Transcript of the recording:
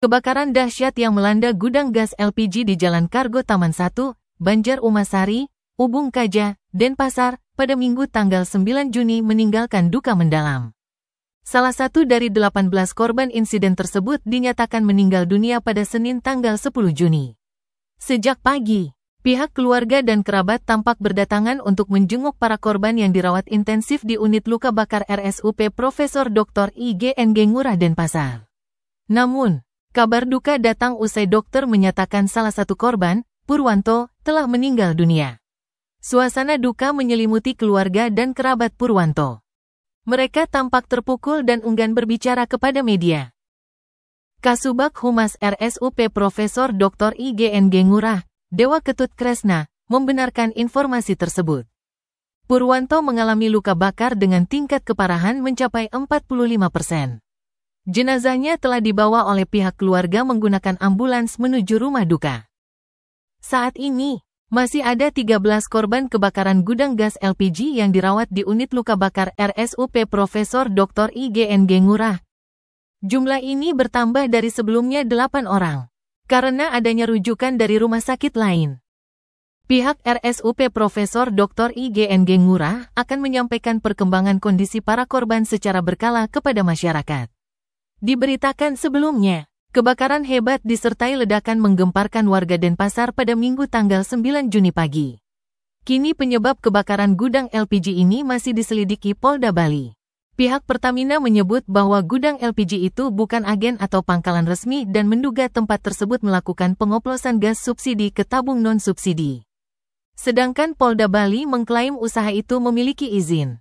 Kebakaran dahsyat yang melanda gudang gas LPG di Jalan Kargo Taman 1, Banjar Umasari, Ubung Kaja, Denpasar, pada Minggu tanggal 9 Juni meninggalkan duka mendalam. Salah satu dari 18 korban insiden tersebut dinyatakan meninggal dunia pada Senin tanggal 10 Juni. Sejak pagi, pihak keluarga dan kerabat tampak berdatangan untuk menjenguk para korban yang dirawat intensif di unit luka bakar RSUP Profesor Dr. IGNG Ngurah Denpasar. Namun, kabar duka datang usai dokter menyatakan salah satu korban, Purwanto, telah meninggal dunia. Suasana duka menyelimuti keluarga dan kerabat Purwanto. Mereka tampak terpukul dan enggan berbicara kepada media. Kasubag Humas RSUP Profesor Dr. IGNG Ngurah, Dewa Ketut Kresna, membenarkan informasi tersebut. Purwanto mengalami luka bakar dengan tingkat keparahan mencapai 45%. Jenazahnya telah dibawa oleh pihak keluarga menggunakan ambulans menuju rumah duka. Saat ini, masih ada 13 korban kebakaran gudang gas LPG yang dirawat di unit luka bakar RSUP Profesor Dr. IGNG Ngurah. Jumlah ini bertambah dari sebelumnya 8 orang, karena adanya rujukan dari rumah sakit lain. Pihak RSUP Profesor Dr. IGNG Ngurah akan menyampaikan perkembangan kondisi para korban secara berkala kepada masyarakat. Diberitakan sebelumnya, kebakaran hebat disertai ledakan menggemparkan warga Denpasar pada Minggu tanggal 9 Juni pagi. Kini penyebab kebakaran gudang LPG ini masih diselidiki Polda Bali. Pihak Pertamina menyebut bahwa gudang LPG itu bukan agen atau pangkalan resmi dan menduga tempat tersebut melakukan pengoplosan gas subsidi ke tabung non-subsidi. Sedangkan Polda Bali mengklaim usaha itu memiliki izin.